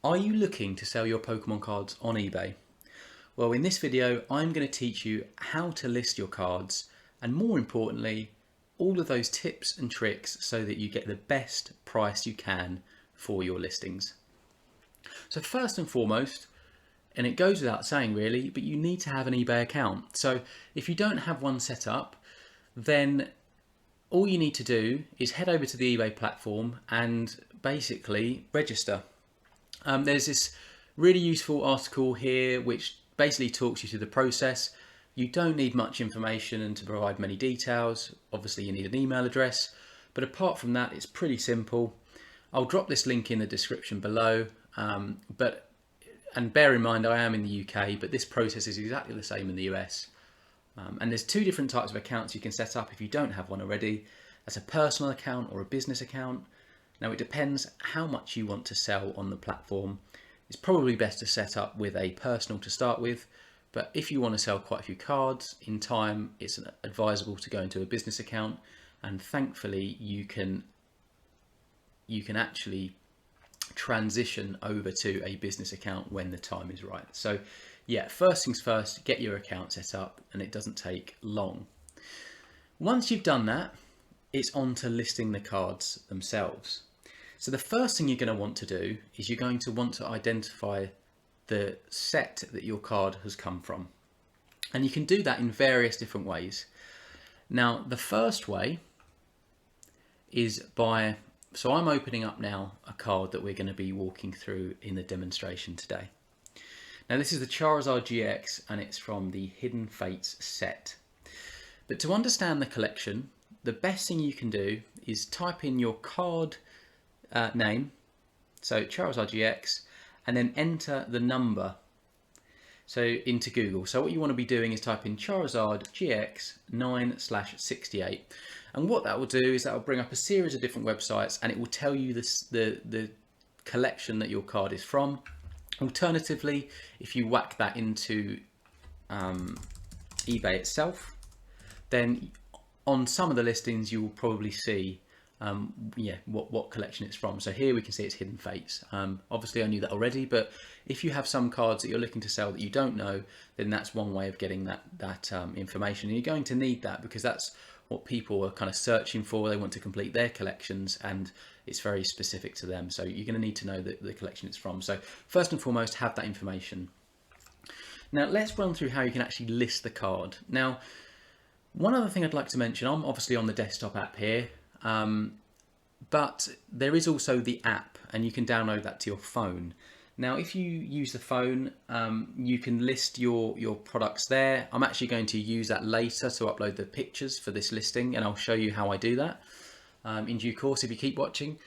Are you looking to sell your Pokemon cards on eBay? Well, in this video, I'm going to teach you how to list your cards and, more importantly, all of those tips and tricks so that you get the best price you can for your listings. So first and foremost, and it goes without saying really, but you need to have an eBay account. So if you don't have one set up, then all you need to do is head over to the eBay platform and basically register. There's this really useful article here which basically talks you through the process. You don't need much information and to provide many details. Obviously you need an email address, but apart from that it's pretty simple. I'll drop this link in the description below, and bear in mind I am in the UK, but this process is exactly the same in the US. And there's two different types of accounts you can set up if you don't have one already. That's a personal account or a business account. Now it depends how much you want to sell on the platform. It's probably best to set up with a personal to start with, but if you want to sell quite a few cards in time, it's advisable to go into a business account, and thankfully you can actually transition over to a business account when the time is right. So yeah, first things first, get your account set up, and it doesn't take long. Once you've done that, it's on to listing the cards themselves. So the first thing you're going to want to do is you're going to want to identify the set that your card has come from. And you can do that in various different ways. Now, the first way is so I'm opening up now a card that we're going to be walking through in the demonstration today. Now this is the Charizard GX and it's from the Hidden Fates set. But to understand the collection, the best thing you can do is type in your card name, so Charizard GX, and then enter the number into Google. So what you want to be doing is type in Charizard GX 9/68, and what that will do is that will bring up a series of different websites and it will tell you the collection that your card is from. Alternatively, if you whack that into eBay itself, then on some of the listings you will probably see what collection it's from. So here we can see it's Hidden Fates. Obviously I knew that already, but if you have some cards that you're looking to sell that you don't know, then that's one way of getting that information. And you're going to need that because that's what people are kind of searching for. They want to complete their collections and it's very specific to them. So you're going to need to know the collection it's from. So first and foremost, have that information. Now let's run through how you can actually list the card. Now, one other thing I'd like to mention, I'm obviously on the desktop app here, but there is also the app and you can download that to your phone. Now, if you use the phone, you can list your products there. I'm actually going to use that later to upload the pictures for this listing, and I'll show you how I do that in due course if you keep watching.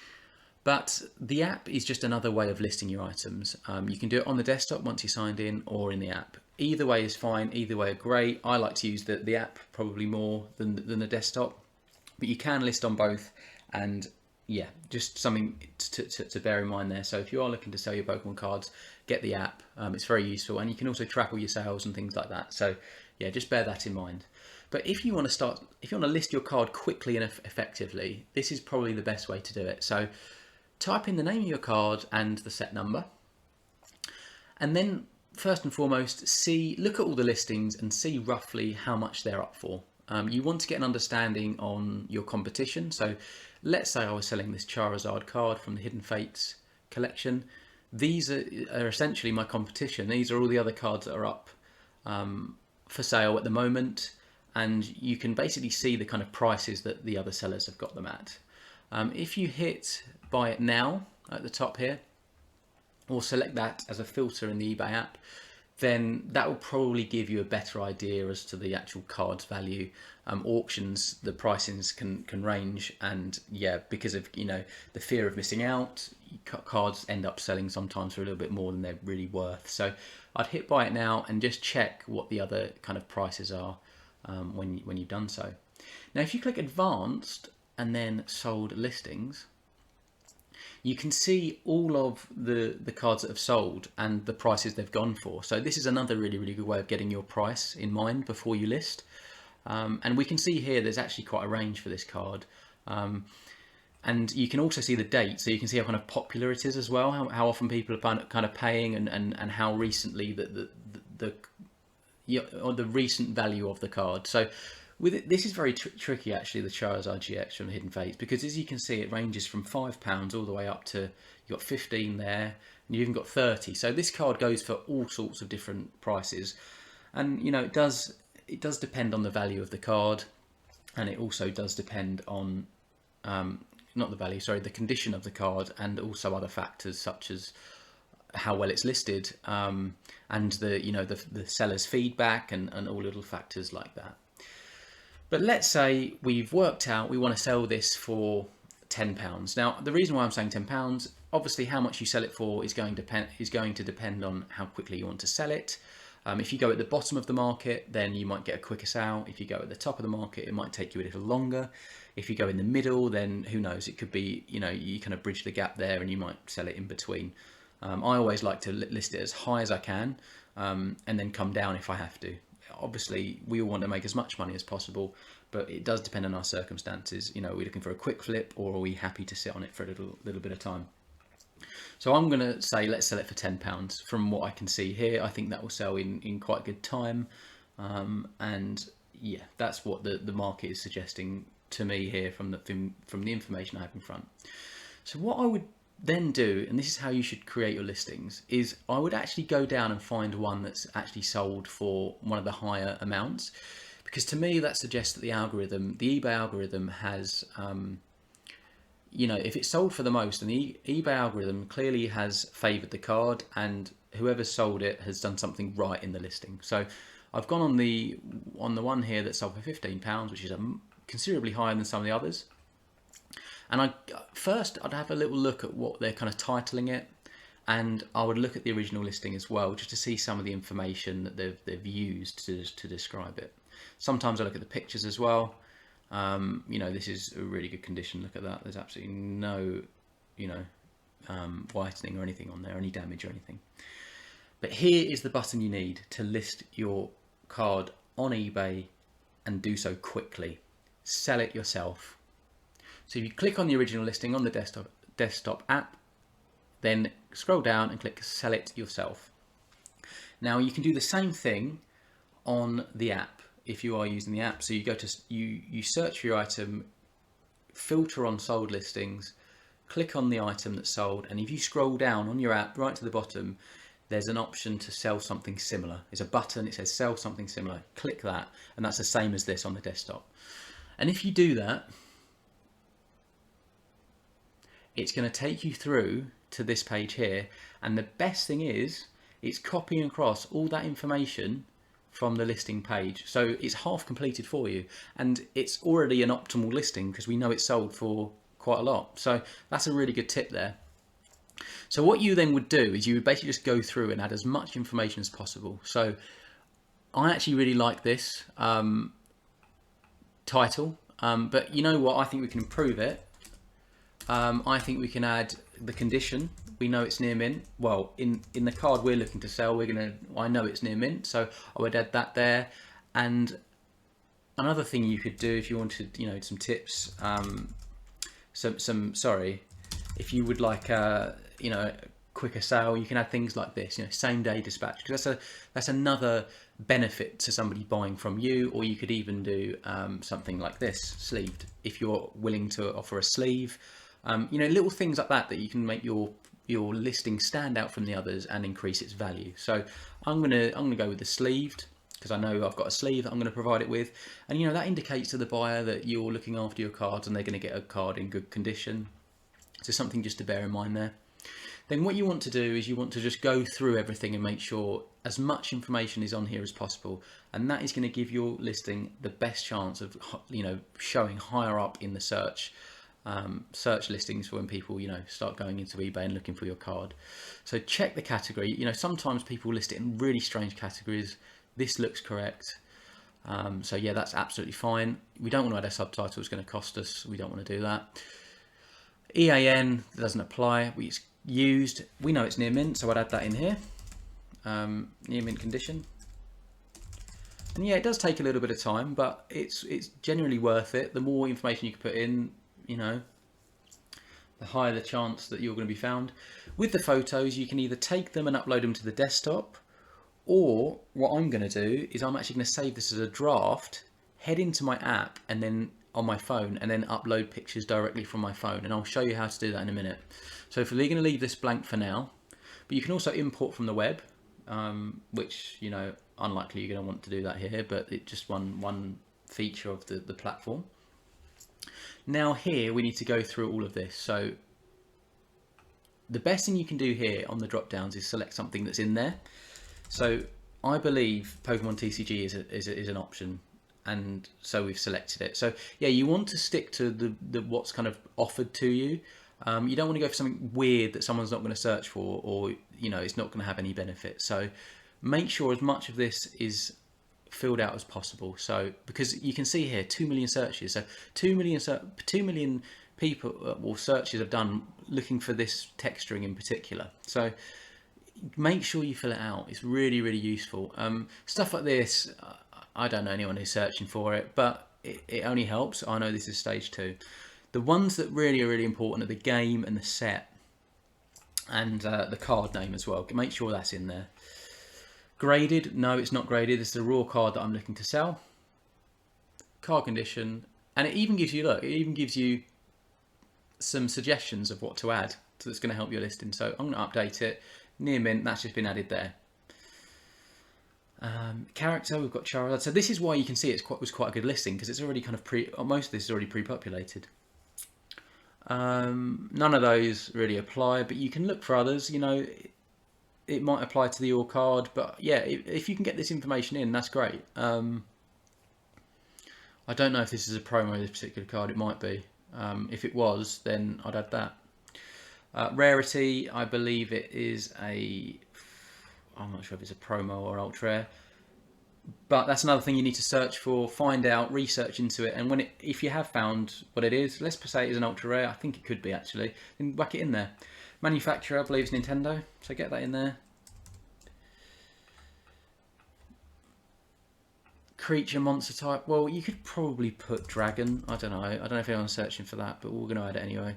But the app is just another way of listing your items. You can do it on the desktop once you're signed in or in the app. Either way is fine, either way are great. I like to use the app probably more than the desktop, but you can list on both, and yeah, just something to bear in mind there. So if you are looking to sell your Pokemon cards, get the app. It's very useful, and you can also track all your sales and things like that. So yeah, just bear that in mind. But if you want to list your card quickly and effectively, this is probably the best way to do it. So type in the name of your card and the set number, and then first and foremost, look at all the listings and see roughly how much they're up for. You want to get an understanding on your competition. So let's say I was selling this Charizard card from the Hidden Fates collection. These are essentially my competition. These are all the other cards that are up for sale at the moment, and you can basically see the kind of prices that the other sellers have got them at. If you hit buy it now at the top here, or select that as a filter in the eBay app, then that will probably give you a better idea as to the actual card's value. Auctions, the pricings can range, and yeah, because of the fear of missing out, cards end up selling sometimes for a little bit more than they're really worth. So I'd hit buy it now and just check what the other kind of prices are when you've done so. Now if you click advanced and then sold listings, you can see all of the cards that have sold and the prices they've gone for. So this is another really good way of getting your price in mind before you list. And we can see here there's actually quite a range for this card. and you can also see the date, so you can see how kind of popular it is as well, how often people are kind of paying, and how recently or the recent value of the card. So with it, this is very tricky actually, the Charizard GX from Hidden Fates, because as you can see, it ranges from £5 all the way up to, you've got 15 there, and you've even got 30. So this card goes for all sorts of different prices, and you know, it does depend on the value of the card, and it also does depend on not the value, sorry, the condition of the card, and also other factors such as how well it's listed, and the seller's feedback, and all little factors like that. But let's say we've worked out we want to sell this for £10. Now, the reason why I'm saying £10, obviously how much you sell it for is going to depend on how quickly you want to sell it. If you go at the bottom of the market, then you might get a quicker sale. If you go at the top of the market, it might take you a little longer. If you go in the middle, then who knows, it could be, you know, you kind of bridge the gap there, and you might sell it in between. I always like to list it as high as I can, and then come down if I have to. Obviously, we all want to make as much money as possible, but it does depend on our circumstances. You know, are we looking for a quick flip, or are we happy to sit on it for a little bit of time? So I'm going to say let's sell it for £10. From what I can see here, I think that will sell in quite good time, and yeah, that's what the market is suggesting to me here from the information I have in front. So what I would then do, and this is how you should create your listings, is I would actually go down and find one that's actually sold for one of the higher amounts, because to me that suggests that the eBay algorithm has, you know, if it's sold for the most, then the eBay algorithm clearly has favoured the card, and whoever sold it has done something right in the listing. So I've gone on the one here that sold for £15, which is considerably higher than some of the others. And I'd have a little look at what they're kind of titling it, and I would look at the original listing as well, just to see some of the information that they've used to describe it. Sometimes I look at the pictures as well. You know, this is a really good condition. Look at that. There's absolutely no, you know, whitening or anything on there, any damage or anything. But here is the button you need to list your card on eBay and do so quickly. Sell it yourself. So if you click on the original listing on the desktop app, then scroll down and click Sell It Yourself. Now you can do the same thing on the app if you are using the app. So you go to you search for your item, filter on sold listings, click on the item that's sold, and if you scroll down on your app right to the bottom, there's an option to sell something similar. There's a button, it says sell something similar. Click that, and that's the same as this on the desktop. And if you do that, it's going to take you through to this page here, and the best thing is it's copying across all that information from the listing page, so it's half completed for you, and it's already an optimal listing because we know it's sold for quite a lot. So that's a really good tip there. So what you then would do is you would basically just go through and add as much information as possible. So I actually really like this title, but you know what, I think we can improve it. I think we can add the condition. We know it's near mint. Well, in the card we're looking to sell, I know it's near mint, so I would add that there. And another thing you could do if you wanted, you know, some tips, if you would like you know, a quicker sale, you can add things like this, you know, same day dispatch, because that's another benefit to somebody buying from you. Or you could even do something like this, sleeved, if you're willing to offer a sleeve. You know, little things like that you can make your listing stand out from the others and increase its value. So I'm gonna go with the sleeved, because I know I've got a sleeve that I'm going to provide it with, and you know, that indicates to the buyer that you're looking after your cards and they're going to get a card in good condition. So something just to bear in mind there. Then what you want to do is you want to just go through everything and make sure as much information is on here as possible, and that is going to give your listing the best chance of, you know, showing higher up in the search listings for when people, you know, start going into eBay and looking for your card. So check the category. You know, sometimes people list it in really strange categories. This looks correct. So yeah, that's absolutely fine. We don't want to add a subtitle, it's going to cost us. We don't want to do that. EAN doesn't apply. It's used. We know it's near mint, so I'd add that in here. Near mint condition. And yeah, it does take a little bit of time, but it's generally worth it. The more information you can put in, you know, the higher the chance that you're going to be found. With the photos, you can either take them and upload them to the desktop, or what I'm going to do is I'm actually going to save this as a draft, head into my app and then on my phone, and then upload pictures directly from my phone, and I'll show you how to do that in a minute. So we're going to leave this blank for now, but you can also import from the web, which, you know, unlikely you're going to want to do that here, but it's just one feature of the platform. Now here we need to go through all of this. So the best thing you can do here on the drop downs is select something that's in there. So I believe Pokemon TCG is an option, and so we've selected it. So yeah, you want to stick to the what's kind of offered to you. You don't want to go for something weird that someone's not going to search for, or, you know, it's not going to have any benefit. So make sure as much of this is filled out as possible. So because you can see here 2 million searches, so 2 million people or searches have done looking for this texturing in particular. So make sure you fill it out. It's really, really useful. Stuff like this, I don't know anyone who's searching for it, but it only helps. I know this is stage 2. The ones that really are really important are the game and the set, and the card name as well. Make sure that's in there. Graded, no, it's not graded. This is a raw card that I'm looking to sell. Card condition, and it even gives you, look, it even gives you some suggestions of what to add. So that's going to help your listing. So I'm going to update it. Near mint, that's just been added there. Character, we've got Charizard. So this is why you can see it was quite a good listing, because it's already kind of most of this is already pre-populated. None of those really apply, but you can look for others. You know, it might apply to your card, but yeah, if you can get this information in, that's great. I don't know if this is a promo of this particular card. It might be. If it was, then I'd add that. Rarity, I believe it is I'm not sure if it's a promo or ultra rare, but that's another thing you need to search for, find out, research into it, and if you have found what it is, let's say it is an ultra rare, I think it could be actually, then whack it in there. Manufacturer, I believe, is Nintendo, so get that in there. Creature, monster type, well, you could probably put dragon. I don't know if anyone's searching for that, but we're going to add it anyway.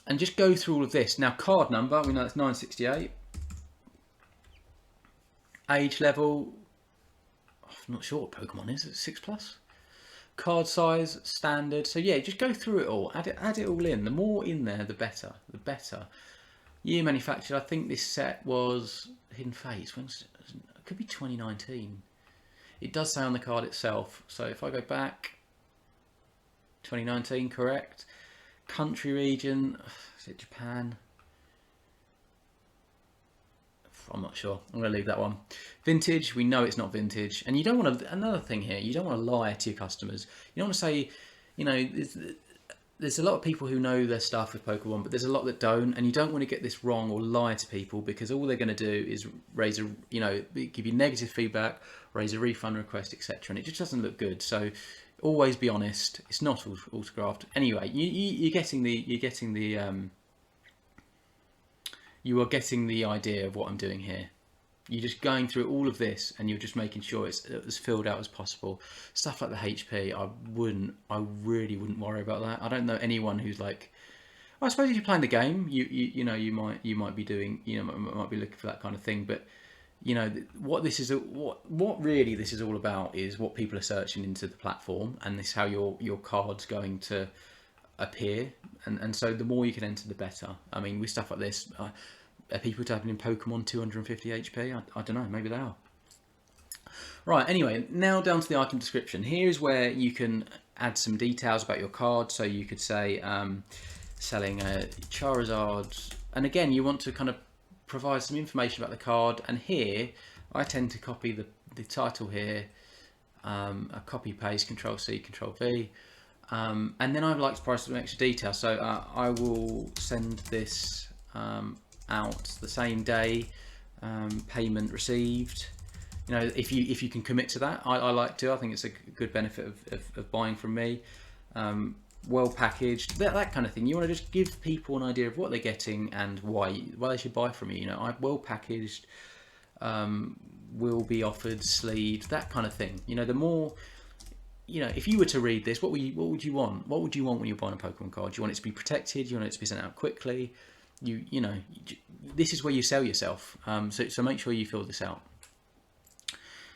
And just go through all of this. Now, card number, we know it's 968. Age level, I'm not sure what Pokemon is. It's 6+. Card size, standard. So yeah, just go through it all. Add it all in. The more in there, the better. The better. Year manufactured. I think this set was Hidden Fates. It could be 2019. It does say on the card itself. So if I go back, 2019, correct. Country region, is it Japan? I'm not sure. I'm going to leave that one. Vintage, we know it's not vintage. And you don't want to, another thing here, you don't want to lie to your customers. You don't want to say, you know, there's a lot of people who know their stuff with Pokemon, but there's a lot that don't, and you don't want to get this wrong or lie to people, because all they're going to do is give you negative feedback, raise a refund request, etc., and it just doesn't look good. So always be honest. It's not autographed. Anyway, you are getting the idea of what I'm doing here. You're just going through all of this, and you're just making sure it's as filled out as possible. Stuff like the HP, I really wouldn't worry about that. I don't know anyone who's like, well, I suppose if you're playing the game, you might be doing, might be looking for that kind of thing. But you know what really this is all about is what people are searching into the platform, and this is how your card's going to appear, and so the more you can enter, the better. I mean, with stuff like this, are people typing in Pokemon 250 HP? I don't know, maybe they are. Right, anyway, now down to the item description. Here's where you can add some details about your card. So you could say selling a Charizard, and again you want to kind of provide some information about the card, and here I tend to copy the title here, a copy paste, Control C, Control V, and then I'd like to provide some extra detail. So I will send this out the same day, payment received. You know, if you can commit to that, I like to. I think it's a good benefit of buying from me. Well packaged, that kind of thing. You want to just give people an idea of what they're getting and why they should buy from you. You know, well packaged, will be offered sleeved, that kind of thing. You know, the more you know, if you were to read this, what would you want? What would you want when you're buying a Pokemon card? Do you want it to be protected? Do you want it to be sent out quickly? You know, this is where you sell yourself. So make sure you fill this out.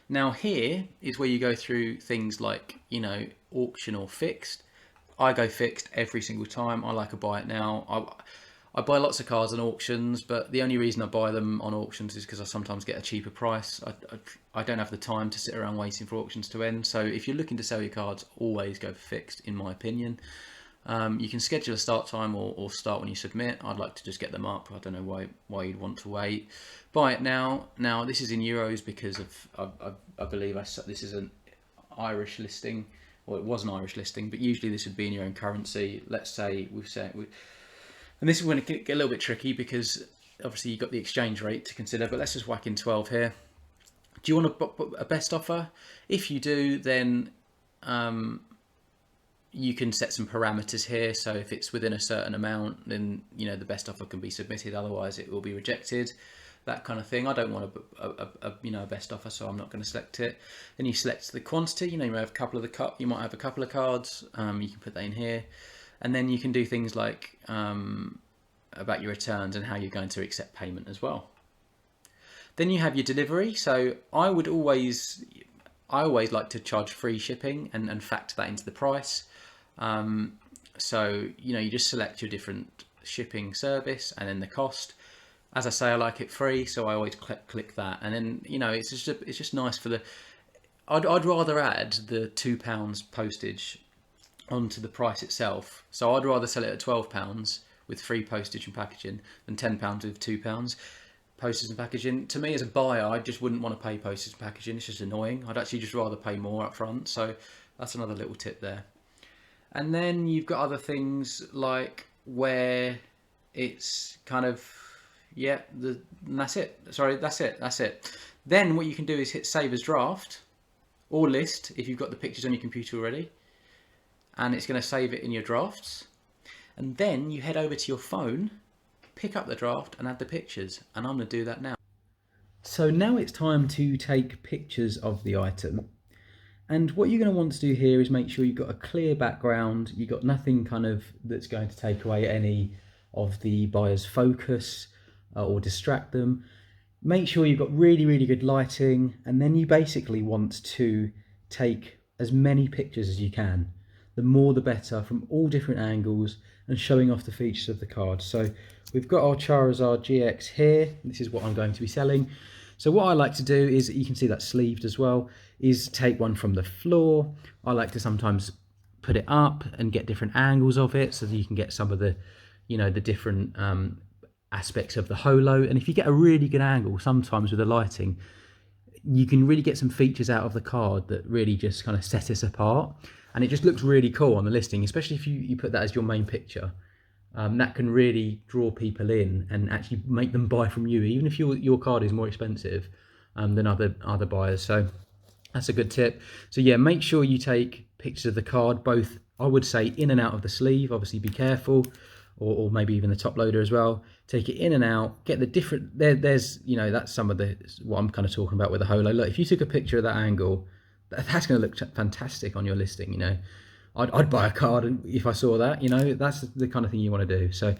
Now here is where you go through things like, you know, auction or fixed. I go fixed every single time. I like a buy it now. I buy lots of cards on auctions, but the only reason I buy them on auctions is because I sometimes get a cheaper price. I don't have the time to sit around waiting for auctions to end. So if you're looking to sell your cards, always go for fixed, in my opinion. You can schedule a start time or start when you submit. I'd like to just get them up. I don't know why you'd want to wait. Buy it now. Now this is in euros because of I believe this is an Irish listing. Well, it was an Irish listing, but usually this would be in your own currency. Let's say and this is going to get a little bit tricky because obviously you've got the exchange rate to consider, but let's just whack in 12 here. Do you want a best offer? If you do, then you can set some parameters here. So if it's within a certain amount, then, you know, the best offer can be submitted. Otherwise it will be rejected, that kind of thing. I don't want a best offer, so I'm not going to select it. Then you select the quantity. You know, you might have a couple of cards. You can put that in here. And then you can do things like about your returns and how you're going to accept payment as well. Then you have your delivery. So I always like to charge free shipping and factor that into the price. So, you know, you just select your different shipping service and then the cost. As I say, I like it free, so I always click that. And then, you know, it's just nice for I'd rather add the £2 postage onto the price itself. So I'd rather sell it at £12 with free postage and packaging than £10 with £2 postage and packaging. To me, as a buyer, I just wouldn't want to pay postage and packaging. It's just annoying. I'd actually just rather pay more up front. So that's another little tip there. And then you've got other things like where it's kind of, yeah, that's it. Sorry, that's it. Then what you can do is hit save as draft or list if you've got the pictures on your computer already. And it's going to save it in your drafts. And then you head over to your phone, pick up the draft and add the pictures. And I'm going to do that now. So now it's time to take pictures of the item. And what you're going to want to do here is make sure you've got a clear background. You've got nothing kind of that's going to take away any of the buyer's focus or distract them. Make sure you've got really, really good lighting. And then you basically want to take as many pictures as you can. The more the better, from all different angles and showing off the features of the card. So we've got our Charizard GX here. This is what I'm going to be selling. So what I like to do is, you can see that sleeved as well, is take one from the floor. I like to sometimes put it up and get different angles of it so that you can get some of the, you know, the different aspects of the holo. And if you get a really good angle, sometimes with the lighting, you can really get some features out of the card that really just kind of set us apart. And it just looks really cool on the listing, especially if you put that as your main picture. That can really draw people in and actually make them buy from you, even if your card is more expensive than other buyers. So that's a good tip. So yeah, make sure you take pictures of the card, both, I would say, in and out of the sleeve. Obviously be careful, or maybe even the top loader as well. Take it in and out, get the different, there's, you know, that's some of what I'm kind of talking about with the holo. Look, if you took a picture of that angle, that's going to look fantastic on your listing. You know, I'd buy a card if I saw that. You know, that's the kind of thing you want to do. So,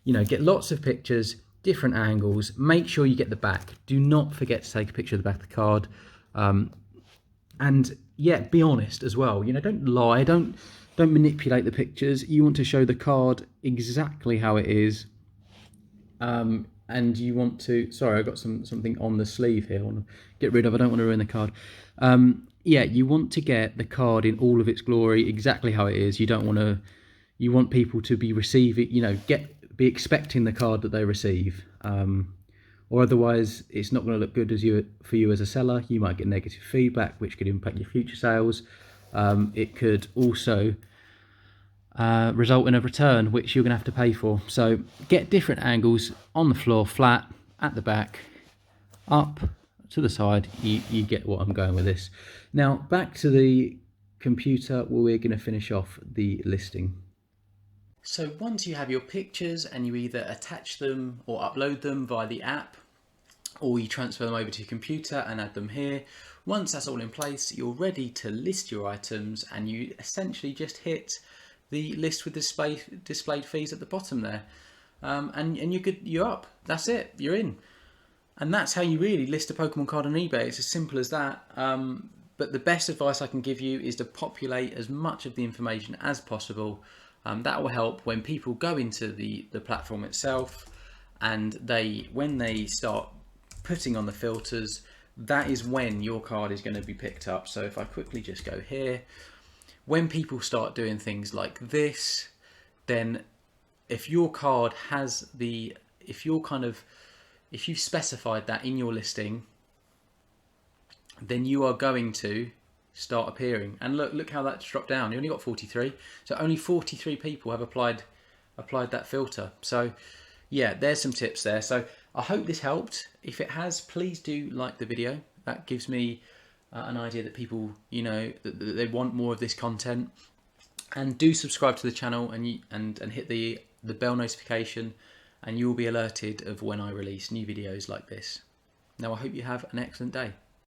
you know, get lots of pictures, different angles. Make sure you get the back. Do not forget to take a picture of the back of the card. And yeah, be honest as well. You know, don't lie. Don't manipulate the pictures. You want to show the card exactly how it is. And you want to, sorry, I got something on the sleeve here I want to get rid of. I don't want to ruin the card. Yeah, you want to get the card in all of its glory, exactly how it is. You want people to be receiving, you know, be expecting the card that they receive. Or otherwise it's not going to look good for you as a seller. You might get negative feedback, which could impact your future sales. It could also result in a return, which you're going to have to pay for. So get different angles on the floor, flat, at the back, up, to the side. You get what I'm going with this. Now back to the computer where we're going to finish off the listing. So once you have your pictures and you either attach them or upload them via the app, or you transfer them over to your computer and add them here, once that's all in place, you're ready to list your items, and you essentially just hit the list with displayed fees at the bottom there, and you're good. You're up. That's it. You're in. And that's how you really list a Pokemon card on eBay. It's as simple as that. But the best advice I can give you is to populate as much of the information as possible. That will help when people go into the platform itself, and when they start putting on the filters, that is when your card is going to be picked up. So if I quickly just go here, when people start doing things like this, then if your card has if you've specified that in your listing, then you are going to start appearing. And look how that's dropped down. You only got 43. So only 43 people have applied that filter. So yeah, there's some tips there. So I hope this helped. If it has, please do like the video. That gives me an idea that people, that they want more of this content. And do subscribe to the channel and hit the bell notification, and you will be alerted of when I release new videos like this. Now I hope you have an excellent day.